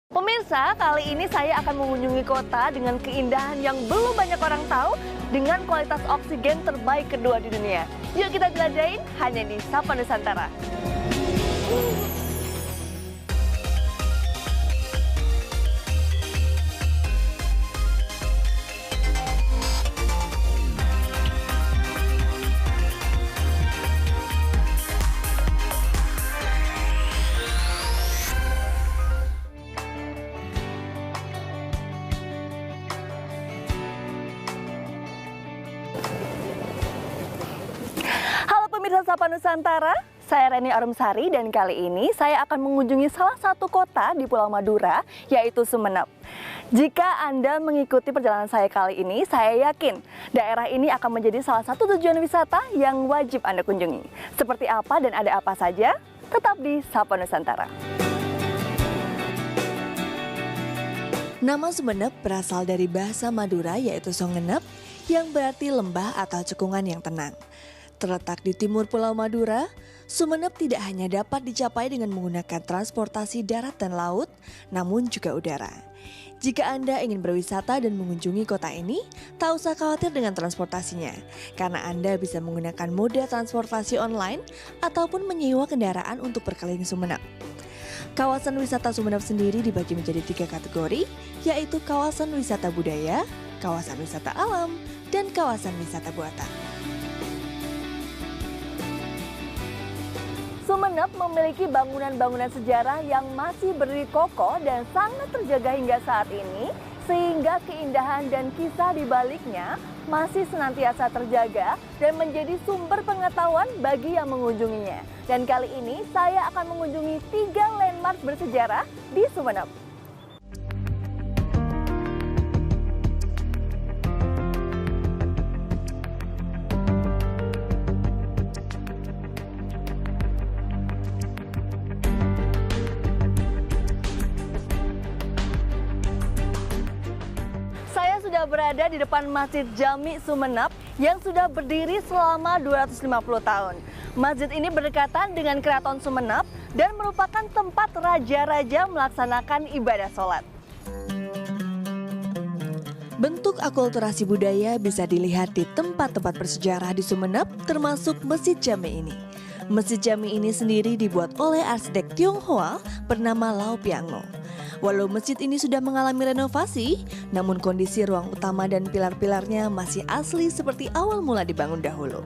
Pemirsa, kali ini saya akan mengunjungi kota dengan keindahan yang belum banyak orang tahu dengan kualitas oksigen terbaik kedua di dunia. Yuk kita jelajahin hanya di Sapa Nusantara. Pemirsa Sapa Nusantara, saya Reni Arumsari dan kali ini saya akan mengunjungi salah satu kota di Pulau Madura, yaitu Sumeneb. Jika Anda mengikuti perjalanan saya kali ini, saya yakin daerah ini akan menjadi salah satu tujuan wisata yang wajib Anda kunjungi. Seperti apa dan ada apa saja? Tetap di Sapa Nusantara. Nama Sumeneb berasal dari bahasa Madura yaitu Songenep yang berarti lembah atau cekungan yang tenang. Terletak di timur Pulau Madura, Sumeneb tidak hanya dapat dicapai dengan menggunakan transportasi darat dan laut, namun juga udara. Jika Anda ingin berwisata dan mengunjungi kota ini, tak usah khawatir dengan transportasinya, karena Anda bisa menggunakan moda transportasi online ataupun menyewa kendaraan untuk berkeliling Sumeneb. Kawasan wisata Sumeneb sendiri dibagi menjadi 3 kategori, yaitu kawasan wisata budaya, kawasan wisata alam, dan kawasan wisata buatan. Sumeneb memiliki bangunan-bangunan sejarah yang masih berdiri kokoh dan sangat terjaga hingga saat ini, sehingga keindahan dan kisah di baliknya masih senantiasa terjaga dan menjadi sumber pengetahuan bagi yang mengunjunginya. Dan kali ini saya akan mengunjungi 3 landmark bersejarah di Sumeneb. Sudah berada di depan Masjid Jami Sumeneb yang sudah berdiri selama 250 tahun. Masjid ini berdekatan dengan Keraton Sumeneb dan merupakan tempat raja-raja melaksanakan ibadah sholat. Bentuk akulturasi budaya bisa dilihat di tempat-tempat bersejarah di Sumeneb, termasuk Masjid Jami ini. Masjid Jami ini sendiri dibuat oleh arsitek Tionghoa bernama Lau Piango. Walau masjid ini sudah mengalami renovasi, namun kondisi ruang utama dan pilar-pilarnya masih asli seperti awal mula dibangun dahulu.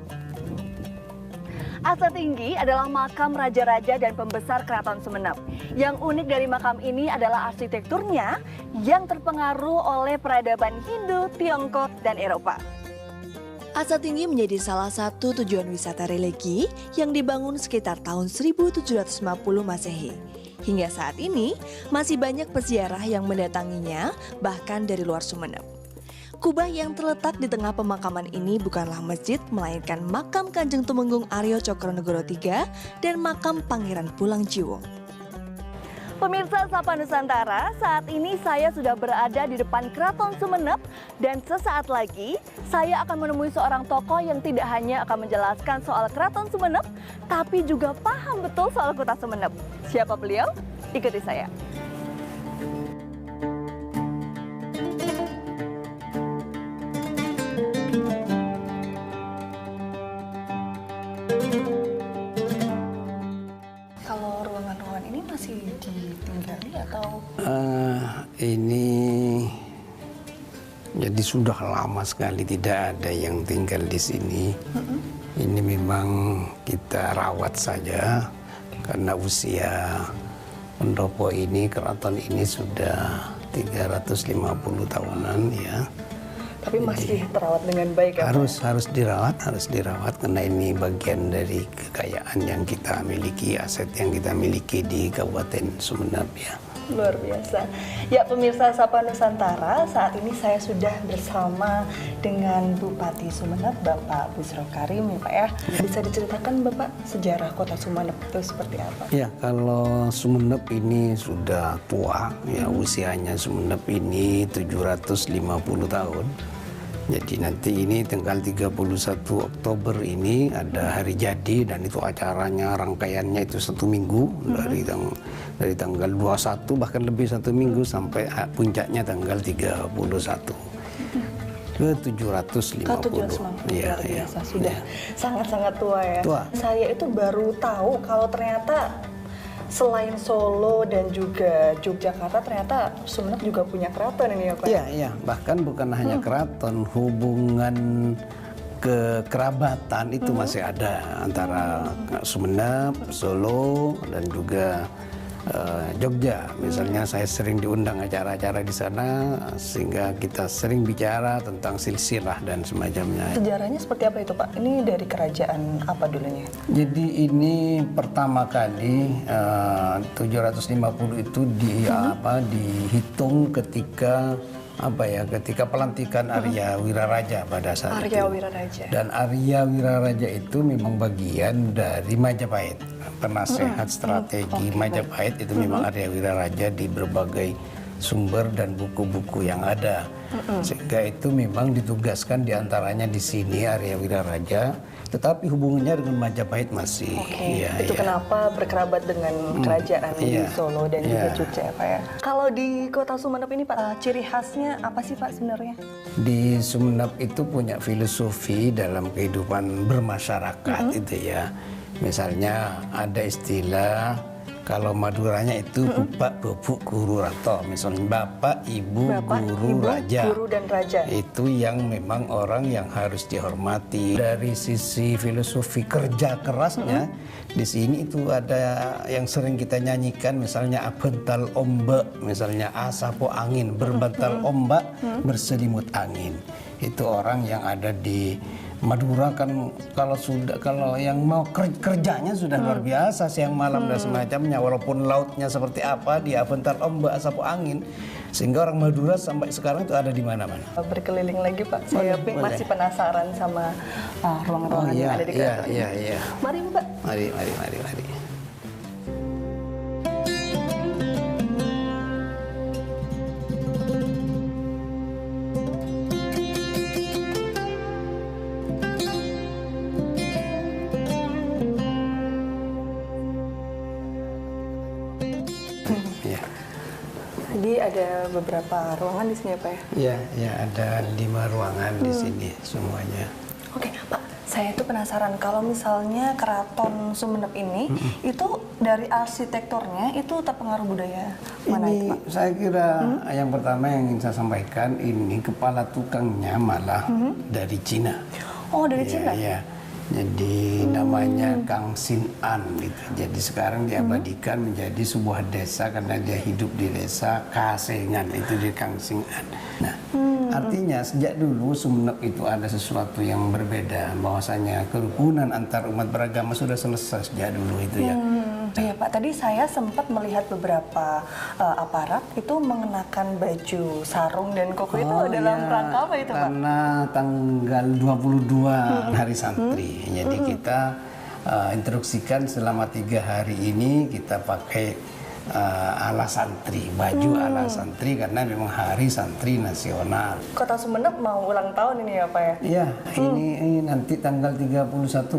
Asa Tinggi adalah makam raja-raja dan pembesar Keraton Sumeneb. Yang unik dari makam ini adalah arsitekturnya yang terpengaruh oleh peradaban Hindu, Tiongkok, dan Eropa. Asa Tinggi menjadi salah satu tujuan wisata religi yang dibangun sekitar tahun 1750 Masehi. Hingga saat ini, masih banyak peziarah yang mendatanginya, bahkan dari luar Sumeneb. Kubah yang terletak di tengah pemakaman ini bukanlah masjid, melainkan makam Kanjeng Tumenggung Aryo Cokronegoro III dan makam Pangeran Pulang Jiwo. Pemirsa Sapa Nusantara, saat ini saya sudah berada di depan Keraton Sumeneb dan sesaat lagi saya akan menemui seorang tokoh yang tidak hanya akan menjelaskan soal Keraton Sumeneb, tapi juga paham betul soal kota Sumeneb. Siapa beliau? Ikuti saya. Kalau ruangan-ruangan ini masih ditinggali atau? Ini jadi sudah lama sekali tidak ada yang tinggal di sini. Ini memang kita rawat saja karena usia pendopo ini, keraton ini sudah 350 tahunan ya. Tapi masih terawat dengan baik ya? Harus dirawat karena ini bagian dari kekayaan yang kita miliki, aset yang kita miliki di Kabupaten Sumeneb ya. Luar biasa. Ya pemirsa Sapa Nusantara, saat ini saya sudah bersama dengan Bupati Sumeneb, Bapak Busro Karim ya Pak ya. Bisa diceritakan Bapak sejarah kota Sumeneb itu seperti apa? Ya kalau Sumeneb ini sudah tua ya, usianya Sumeneb ini 750 tahun. Jadi nanti ini tanggal 31 Oktober ini ada hari jadi, dan itu acaranya, rangkaiannya itu 1 minggu, dari tanggal 21 bahkan lebih 1 minggu sampai puncaknya tanggal 31 ke 750. Luar biasa, sudah ya. sangat-sangat tua ya. Tua. Saya itu baru tahu kalau ternyata selain Solo dan juga Yogyakarta, ternyata Sumeneb juga punya keraton ini ya Pak? Iya, bahkan bukan hanya keraton, hubungan kekerabatan itu masih ada antara Sumeneb, Solo, dan juga Jogja. Misalnya saya sering diundang acara-acara di sana, sehingga kita sering bicara tentang silsilah dan semacamnya. Sejarahnya seperti apa itu Pak? Ini dari kerajaan apa dulunya? Jadi ini pertama kali 750 itu dihitung ketika ketika pelantikan Arya Wiraraja pada saat Arya itu. Wiraraja. Dan Arya Wiraraja itu memang bagian dari Majapahit. Penasehat strategi Majapahit itu memang Arya Wiraraja di berbagai sumber dan buku-buku yang ada. Sehingga itu memang ditugaskan diantaranya di sini Arya Wiraraja, tetapi hubungannya dengan Majapahit masih. Itu kenapa berkerabat dengan kerajaan di Solo dan juga Jogja ya Pak ya. Kalau di kota Sumeneb ini Pak, ciri khasnya apa sih Pak sebenarnya? Di Sumeneb itu punya filosofi dalam kehidupan bermasyarakat itu ya. Misalnya ada istilah, kalau Maduranya itu Bapak, Bubuk, Guru, Rato. Misalnya Bapak, Ibu, Guru, Raja. Guru dan Raja. Itu yang memang orang yang harus dihormati. Dari sisi filosofi kerja kerasnya, di sini itu ada yang sering kita nyanyikan, misalnya Abental ombak, misalnya Asapo angin, berbantal ombak, berselimut angin. Itu orang yang ada di Madura kan, kalau yang mau kerjanya sudah luar biasa, siang malam dan semacamnya, walaupun lautnya seperti apa, dia bentar ombak sapu angin, sehingga orang Madura sampai sekarang itu ada di mana-mana. Berkeliling lagi Pak, saya masih penasaran sama ruang-ruangan yang ada di keraton. Iya. Mari Pak. Mari. Jadi ada beberapa ruangan di sini ya Pak ya? Iya, ada 5 ruangan di sini semuanya. Oke Pak, saya itu penasaran kalau misalnya Keraton Sumeneb ini itu dari arsitekturnya itu terpengaruh budaya mana itu Pak? Saya kira yang pertama yang ingin saya sampaikan, ini kepala tukangnya malah dari Cina. Oh, dari Cina? Iya. Jadi namanya Kang Sin An gitu. Jadi sekarang diabadikan menjadi sebuah desa karena dia hidup di desa Kasengan, itu di Kang Sin An. Nah, artinya sejak dulu Sumeneb itu ada sesuatu yang berbeda, bahwasanya kerukunan antar umat beragama sudah selesai sejak dulu itu ya. Iya Pak, tadi saya sempat melihat beberapa aparat itu mengenakan baju sarung dan koko itu dalam rangka apa itu Pak? Karena tanggal 22 hari santri. Jadi kita instruksikan selama 3 hari ini kita pakai ala santri, baju ala santri, karena memang hari santri nasional. Kota Sumeneb mau ulang tahun ini ya Pak ya? Iya, ini nanti tanggal 31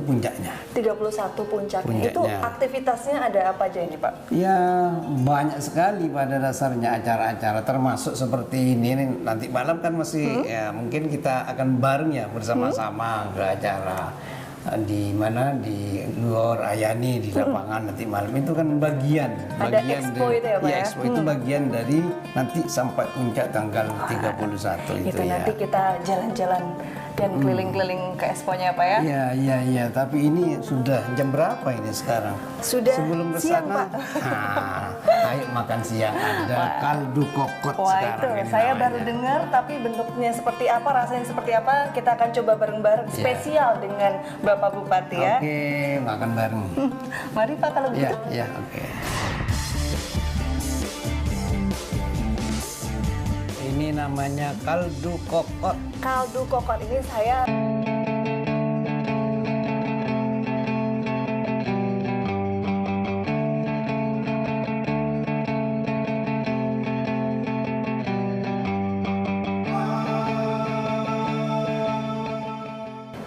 puncaknya. 31 puncaknya. Itu aktivitasnya ada apa aja ini Pak? Ya, banyak sekali pada dasarnya acara-acara, termasuk seperti ini nanti malam kan masih ya, mungkin kita akan bareng ya bersama-sama ke acara di mana, di luar Ayani di lapangan nanti malam. Itu kan bagian expo dari, itu ya Pak ya? Expo itu bagian dari nanti sampai puncak tanggal 31 itu ya. Nanti kita jalan-jalan dan keliling-keliling ke expo-nya Pak ya? Iya, tapi ini sudah jam berapa ini sekarang? Sudah sebelum ke siang sana, Pak. Ayo makan siang, ada kaldu kokot Itu sekarang ini saya namanya. baru dengar, tapi bentuknya seperti apa, rasanya seperti apa, kita akan coba bareng-bareng spesial dengan Bapak Bupati ya. Oke, makan bareng. Mari Pak kalau begitu. Iya, oke. Ini namanya kaldu kokot. Kaldu kokot ini saya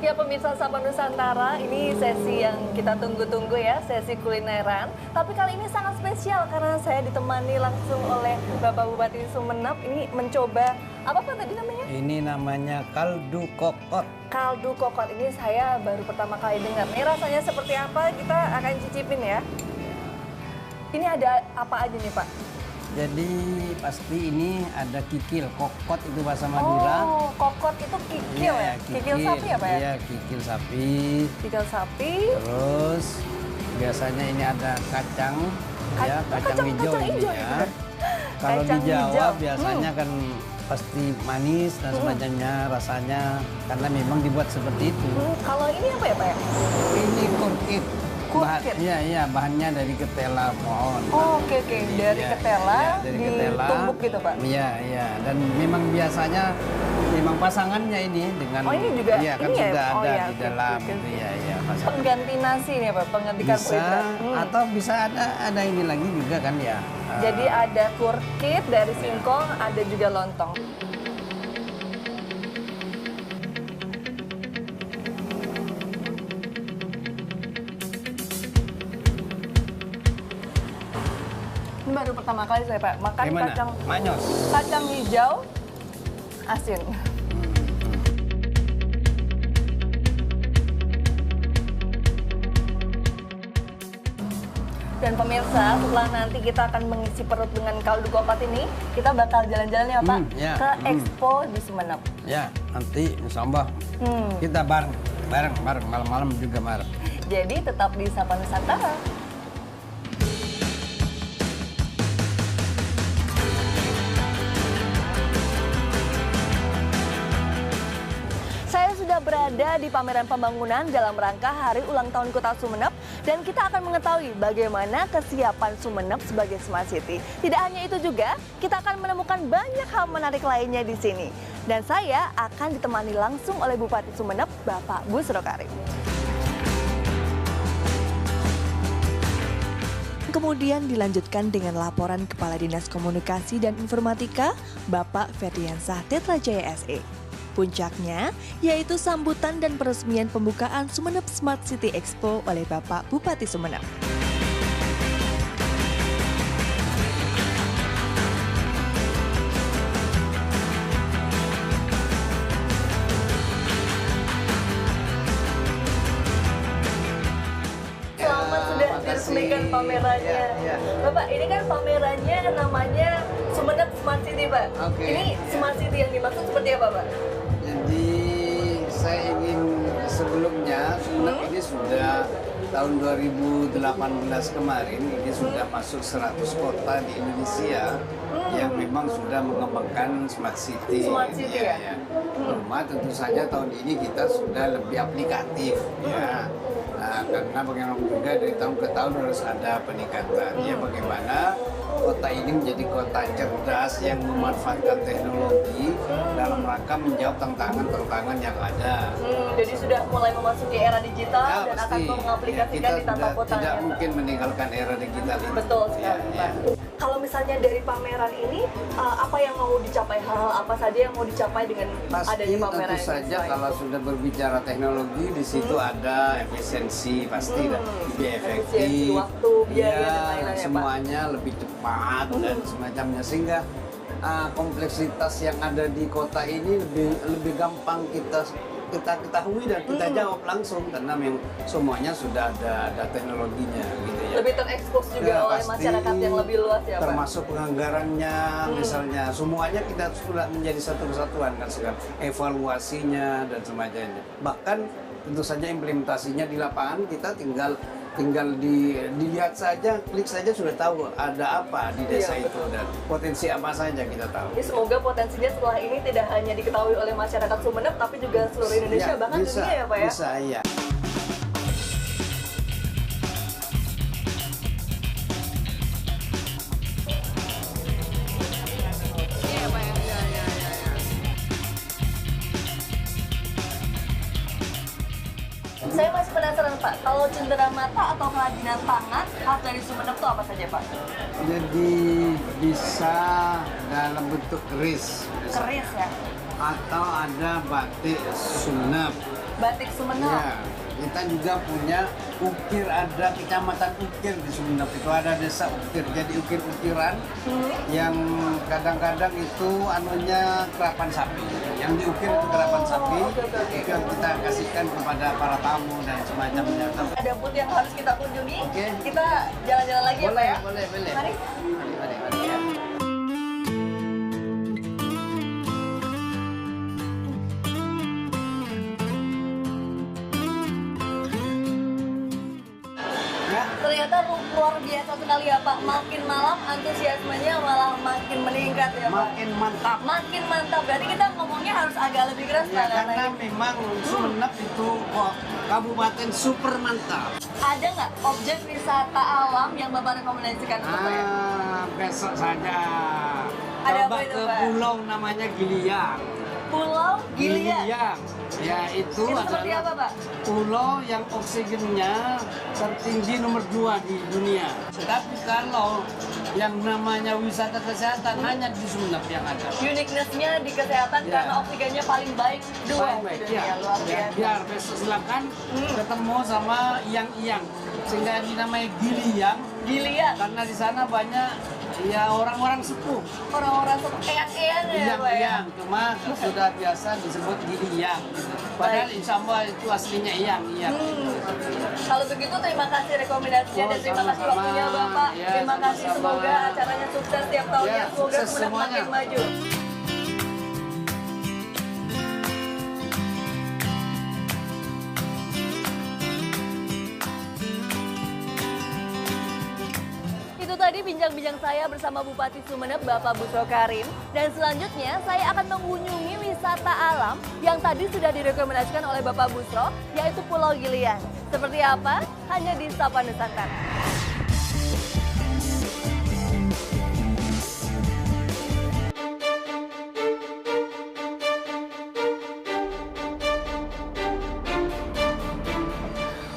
Ya pemirsa Sapa Nusantara, ini sesi yang kita tunggu-tunggu ya, sesi kulineran. Tapi kali ini sangat spesial karena saya ditemani langsung oleh Bapak Bupati Sumeneb. Ini mencoba, apa Pak tadi namanya? Ini namanya kaldu kokot. Kaldu kokot, ini saya baru pertama kali dengar. Ini rasanya seperti apa, kita akan cicipin ya. Ini ada apa aja nih Pak? Jadi pasti ini ada kikil, kokot itu bahasa Madura. Oh, kokot itu kikil ya? Kikil sapi ya Pak ya? Iya, kikil sapi. Kikil sapi. Terus biasanya ini ada kacang, ya kacang hijau kacang ini hijau ya. ya? Kalau di Kacang Jawa hijau. biasanya kan pasti manis dan semacamnya rasanya karena memang dibuat seperti itu. Kalau ini apa ya Pak ya? Ini kurkit. Kurkit? Iya, bahannya dari ketela pohon. Oh, oke. Dari Iya, ketela, iya, dari ketela. ditumbuk gitu Pak? Iya. Dan memang biasanya memang pasangannya ini dengan Oh, ini juga iya kan ini ya? sudah Oh, ada iya, di oke, dalam oke. itu ya pasangan. Pengganti nasi nih Pak, pengganti Bisa karbohidrat. atau bisa ada ini lagi juga kan ya. Jadi ada kurkit dari singkong, ada juga lontong. Ini baru pertama kali saya Pak makan Gimana? kacang Manyos. kacang hijau asin. Dan pemirsa, setelah nanti kita akan mengisi perut dengan kaldu kokot ini, kita bakal jalan-jalan ya Pak ya, ke Expo di Sumeneb. Ya, nanti insya Allah kita bareng malam-malam juga bareng. Jadi tetap di Sapa Nusantara. Saya sudah berada di pameran pembangunan dalam rangka Hari Ulang Tahun Kota Sumeneb dan kita akan mengetahui bagaimana kesiapan Sumeneb sebagai smart city. Tidak hanya itu juga, kita akan menemukan banyak hal menarik lainnya di sini. Dan saya akan ditemani langsung oleh Bupati Sumeneb, Bapak Busro Karim. Kemudian dilanjutkan dengan laporan Kepala Dinas Komunikasi dan Informatika, Bapak Ferdiansah Tetrajaya SE. Puncaknya, yaitu sambutan dan peresmian pembukaan Sumeneb Smart City Expo oleh Bapak Bupati Sumeneb. Selamat sudah diresmikan pamerannya. Iya. Bapak, ini kan pamerannya namanya Sumeneb Smart City, Pak. Oke. Ini Smart City yang dimaksud seperti apa, Pak? Jadi saya ingin sebelumnya Sumeneb ini sudah tahun 2018 kemarin ini sudah masuk 100 kota di Indonesia yang memang sudah mengembangkan smart city. Smart city ya? Cuma tentu saja tahun ini kita sudah lebih aplikatif ya. Nah, karena bagaimanapun juga dari tahun ke tahun harus ada peningkatan. Ya bagaimana kota ini menjadi kota cerdas yang memanfaatkan teknologi dalam rangka menjawab tantangan-tantangan yang ada. Jadi sudah mulai memasuki era digital Ya, dan pasti. akan mengaplikasikan Ya, di tata kita kotanya. tidak Pak. mungkin meninggalkan era digital ini. Betul sekali, Ya, Pak. ya. Kalau misalnya dari pameran ini, apa yang mau dicapai? Hal-hal apa saja yang mau dicapai dengan Pasti adanya pameran tentu ini? saja selain kalau itu? sudah berbicara teknologi di situ ada efisiensi pasti dan lebih efektif. Efisiensi waktu, biaya, Ya, dan lain-lain ya, Pak. semuanya lebih cepat dan semacamnya sehingga kompleksitas yang ada di kota ini lebih gampang kita ketahui dan kita jawab langsung karena memang semuanya sudah ada teknologinya gitu ya. Lebih terekspos juga Ya, oleh pasti, masyarakat yang lebih luas ya, Pak? termasuk penganggarannya misalnya semuanya kita sudah menjadi satu kesatuan kan sekarang evaluasinya dan semacamnya bahkan tentu saja implementasinya di lapangan kita tinggal dilihat saja, klik saja sudah tahu ada apa di desa Iya, itu dan potensi apa saja kita tahu. Jadi semoga potensinya setelah ini tidak hanya diketahui oleh masyarakat Sumeneb, tapi juga seluruh Indonesia, Ya, bahkan bisa, dunia ya Pak ya? Bisa, iya. Saya masih penasaran Pak, kalau cendera mata atau kerajinan tangan khas dari Sumeneb itu apa saja Pak? Jadi bisa dalam bentuk keris Keris ya? atau ada batik Sumeneb Batik Sumenep. Ya, kita juga punya ukir, ada kecamatan Ukir di Sumenep, itu ada desa Ukir. Jadi ukir-ukiran yang kadang-kadang itu anunya kerapan sapi. Yang diukir itu kerapan sapi, itu yang kita kasihkan kepada para tamu dan semacamnya. Ada booth yang harus kita kunjungi. Oke. Kita jalan-jalan lagi ya Pak ya. Boleh. Mari. Mari. Ya. Ternyata luar biasa sekali ya Pak. Makin malam antusiasmenya malah makin meningkat ya Pak. Makin mantap. Makin mantap. Berarti kita ngomongnya harus agak lebih keras Ya, Pak. karena memang Sumenep itu kabupaten super mantap. Ada nggak objek wisata alam yang Bapak rekomendasikan untuk saya? Besok saja. Ada Coba apa itu, ke Pak? pulau namanya Giliang. Pulau Giliang. Ya itu Itu seperti apa Pak? pulau yang oksigennya tertinggi nomor 2 di dunia. Tapi kalau yang namanya wisata kesehatan hanya di Sumenep yang ada. Uniqueness-nya di kesehatan Ya. karena oksigennya paling baik dua Baik, di dunia. ya. Luar Ya, biasa. biar besok silakan ketemu sama Iyang-Iyang. Sehingga dinamai Giliang Giliang. karena di sana banyak ya orang-orang sepuh. Orang-orang seperti eyang-eyang ya Pak ya. Iyang, cuma sudah biasa disebut Giliang. Gitu. Padahal insya Allah itu aslinya Iyang. Kalau begitu terima kasih rekomendasinya dan terima kasih sama-sama. waktunya Bapak. Ya, Terima kasih, sama-sama. semoga acaranya sukses tiap tahunnya. Ya, Semoga sukses Sumenep semuanya. makin maju. Itu tadi bincang-bincang saya bersama Bupati Sumenep Bapak Busro Karim. Dan selanjutnya saya akan mengunjungi wisata alam yang tadi sudah direkomendasikan oleh Bapak Busro, yaitu Pulau Giliang. Seperti apa? Hanya di Sapa Nusantara.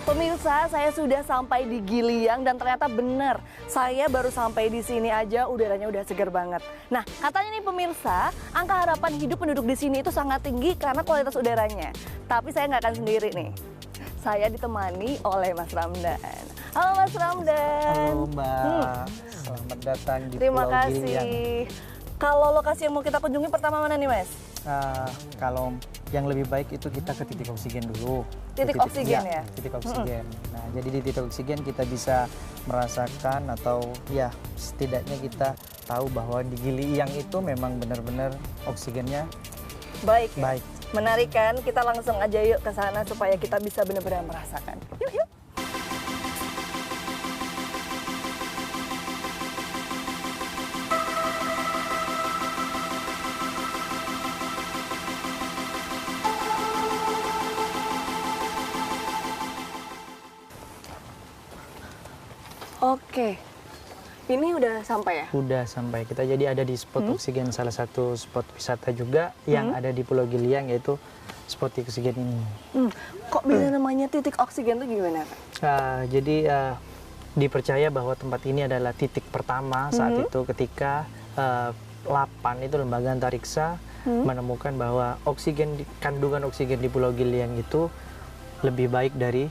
Pemirsa, saya sudah sampai di Giliang dan ternyata benar, saya baru sampai di sini aja udaranya udah segar banget. Nah, katanya nih pemirsa, angka harapan hidup penduduk di sini itu sangat tinggi karena kualitas udaranya. Tapi saya nggak akan sendiri nih. Saya ditemani oleh Mas Ramdan. Halo Mas Ramdan. Halo Mbak, selamat datang di Terima Pulau kasih. Giliang. Kalau lokasi yang mau kita kunjungi pertama mana nih Mas? Kalau yang lebih baik itu kita ke titik oksigen dulu. Titik oksigen ya? Titik oksigen. Nah, jadi di titik oksigen kita bisa merasakan atau ya setidaknya kita tahu bahwa di Giliang itu memang benar-benar oksigennya Baik ya? baik. Menarik kan? Kita langsung aja yuk ke sana supaya kita bisa benar-benar merasakan. Yuk. Oke. Ini udah sampai ya? Udah sampai kita jadi ada di spot oksigen, salah satu spot wisata juga yang ada di Pulau Giliang, yaitu spot oksigen ini. Kok bisa namanya titik oksigen tuh gimana, Pak? Jadi dipercaya bahwa tempat ini adalah titik pertama saat itu ketika LAPAN itu lembaga antariksa menemukan bahwa kandungan oksigen di Pulau Giliang itu lebih baik dari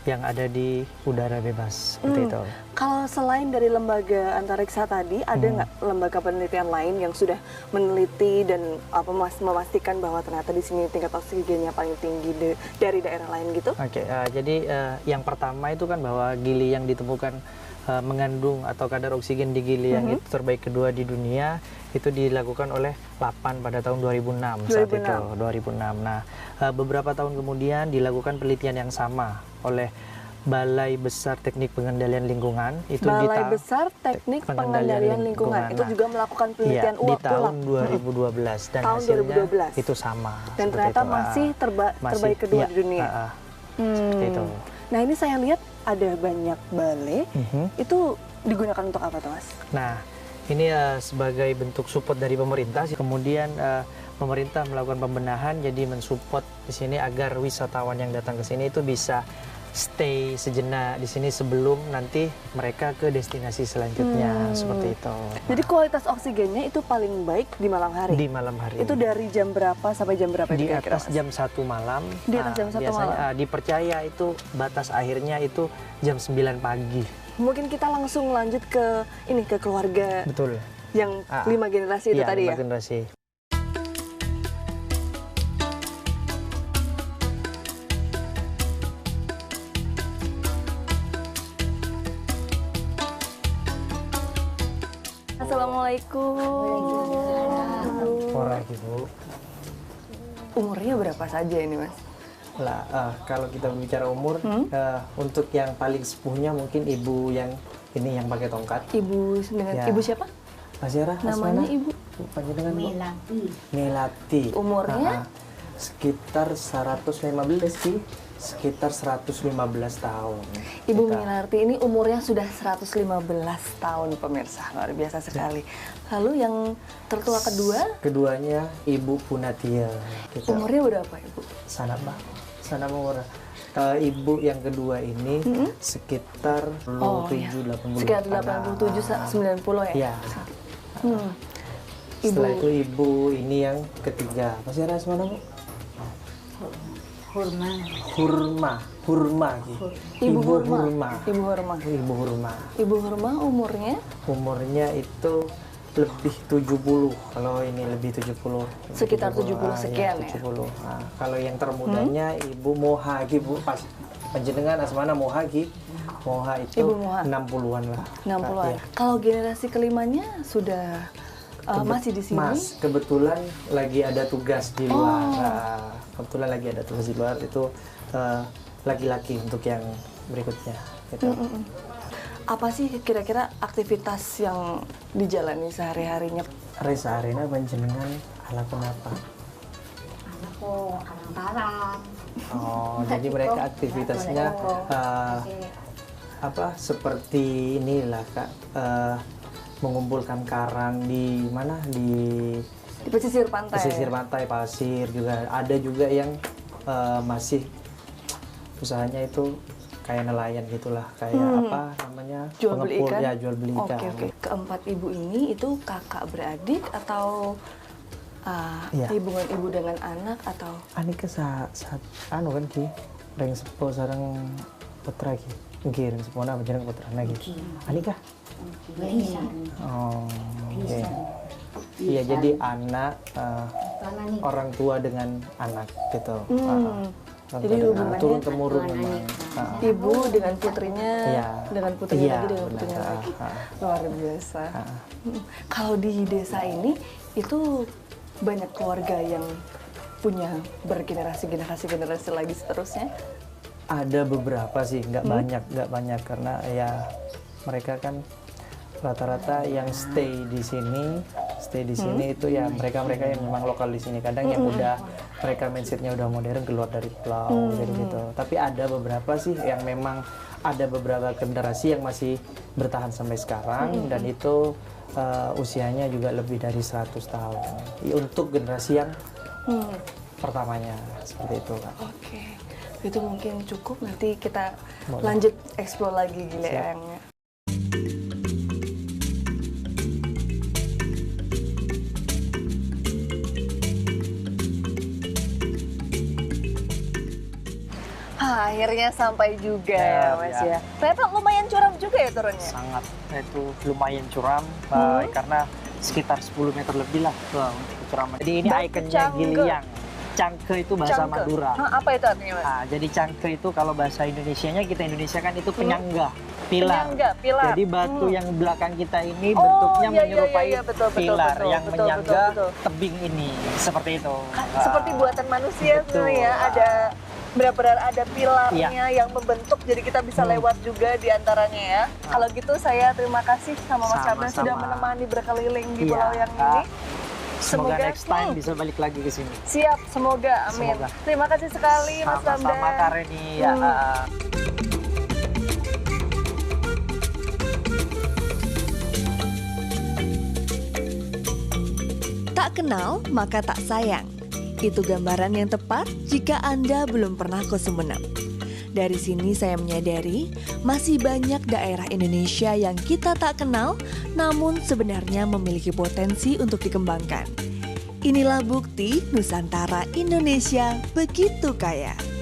yang ada di udara bebas seperti itu. Kalau selain dari lembaga antariksa tadi, ada nggak lembaga penelitian lain yang sudah meneliti dan memastikan bahwa ternyata di sini tingkat oksigennya paling tinggi dari daerah lain gitu? Oke, jadi yang pertama itu kan bahwa Gili yang ditemukan mengandung atau kadar oksigen di Giliang itu terbaik kedua di dunia, itu dilakukan oleh LAPAN pada tahun 2006 saat itu, 2006. Nah, beberapa tahun kemudian dilakukan penelitian yang sama oleh Balai Besar Teknik Pengendalian Lingkungan. Itu Balai Besar Teknik Pengendalian Lingkungan. Itu Nah, juga melakukan penelitian di tahun 2012 dan tahun hasilnya 2012. itu sama. Dan seperti ternyata itu. masih terbaik kedua iya, di dunia. Seperti itu. Nah, ini saya lihat ada banyak balai. Itu digunakan untuk apa tuh, Mas? Nah, ini sebagai bentuk support dari pemerintah. Kemudian pemerintah melakukan pembenahan, jadi mensupport di sini agar wisatawan yang datang ke sini itu bisa stay sejenak di sini sebelum nanti mereka ke destinasi selanjutnya seperti itu. Jadi kualitas oksigennya itu paling baik di malam hari? Di malam hari. Itu dari jam berapa sampai jam berapa? Di itu kira-kira, atas Mas? jam 1 malam. Di atas jam 1 biasanya, malam. dipercaya itu batas akhirnya itu jam 9 pagi. Mungkin kita langsung lanjut ke ini, ke keluarga Betul. yang 5 generasi itu Iya, tadi 5 ya? generasi. Assalamualaikum. Orang Ibu. Umurnya berapa saja ini, Mas? Lah, kalau kita bicara umur, untuk yang paling sepuhnya mungkin ibu yang ini yang pakai tongkat. Ibu dengan Ya. ibu siapa? Masirah, Namanya ibu? Panjenengan Bu? Melati. Melati. Umurnya? Sekitar 115 sih, sekitar 115 tahun. Ibu Kita- Minarti ini umurnya sudah 115 tahun, pemirsa. Luar biasa sekali. Lalu yang tertua kedua, Keduanya Ibu Punatia. Kita umurnya berapa, Ibu? sana umur. Ibu yang kedua ini sekitar 87-80. Sekitar 87 90 ya? Iya. Hmm. Setelah itu ibu ini yang ketiga. Masih ada mana Bu? Hurma. Hurma. gitu. Ibu Hurma. Hurma. Ibu Hurma. Ibu Hurma. Ibu Hurma umurnya Umurnya itu lebih 70. Kalau ini lebih 70. Sekitar 70 Ah, sekian ya? 70. Nah, kalau yang termudanya Ibu Mohagi Bu. Pas panjenengan asmana Mohagi. Moha itu Ibu Moha. 60-an lah. 60-an. Iya. Kalau generasi kelimanya sudah masih di sini? Mas, kebetulan lagi ada tugas di luar. Oh. Nah, kebetulan lagi ada tugas di luar itu laki-laki untuk yang berikutnya. Gitu. Apa sih kira-kira aktivitas yang dijalani sehari-harinya? Resa Arena panjenengan ala kenapa? Anakku karang-karang. Oh, jadi mereka aktivitasnya seperti inilah Kak, mengumpulkan karang di mana di Di pesisir pantai? pesisir pantai, pasir juga ada juga yang masih usahanya itu kayak nelayan gitulah, kayak apa namanya, Jual beli pengepul, ikan? ya jual beli Oke, ikan. oke. Keempat ibu ini itu kakak beradik atau Iya. hubungan ibu dengan anak atau? Anika saat anu kan ki reng sepo sareng putra ki nggih reng sepo apa jeneng putra lagi Anika. Bisa. Oh, oke. Iya, jadi anak orang tua dengan anak gitu. Jadi hubungannya turun temurun dengan memang. anak. Ibu dengan putrinya, Iya. dengan putrinya Iya, lagi, dengan benar. putrinya lagi. Ah. Luar biasa. Kalau di desa ini itu banyak keluarga yang punya bergenerasi-generasi lagi seterusnya. Ada beberapa sih, nggak banyak karena ya mereka kan rata-rata yang stay di sini itu ya mereka yang memang lokal di sini. Kadang yang udah mereka mindsetnya udah modern keluar dari pulau jadi gitu. Tapi ada beberapa sih yang memang ada beberapa generasi yang masih bertahan sampai sekarang dan itu usianya juga lebih dari 100 tahun. Untuk generasi yang pertamanya seperti itu Kak. Oke, itu mungkin cukup. Nanti kita Boleh. lanjut explore lagi Gili Siap. Eyangnya. Akhirnya sampai juga ya, Ya, Mas ya. ya. Ternyata lumayan curam juga ya turunnya. Sangat itu lumayan curam karena sekitar 10 meter lebih lah untuk kecuraman. Jadi ini Batu ikonnya Cangke. Giliang. Cangke itu bahasa Cangke. Madura. Hah, apa itu artinya, Mas? Nah, jadi cangke itu kalau bahasa Indonesianya kita Indonesia kan itu penyangga, pilar. Penyangga, pilar. Jadi batu yang belakang kita ini Oh, bentuknya iya, iya, menyerupai iya, betul, betul, pilar betul, yang betul, menyangga betul. tebing ini seperti itu. Seperti buatan manusia Betul. sebenarnya ya, ada benar-benar ada pilarnya Iya. yang membentuk, jadi kita bisa lewat juga di antaranya ya. Kalau gitu saya terima kasih sama Mas Kamdan Sama-sama. sudah menemani berkeliling di Iya, Pulau yang Kak. ini. Semoga next time bisa balik lagi ke sini. Siap, semoga, amin. Semoga. Terima kasih sekali Mas Kamdan. Sama-sama Kak Reni. Ya. Tak kenal, maka tak sayang. Itu gambaran yang tepat jika Anda belum pernah ke Sumeneb. Dari sini saya menyadari masih banyak daerah Indonesia yang kita tak kenal namun sebenarnya memiliki potensi untuk dikembangkan. Inilah bukti Nusantara Indonesia begitu kaya.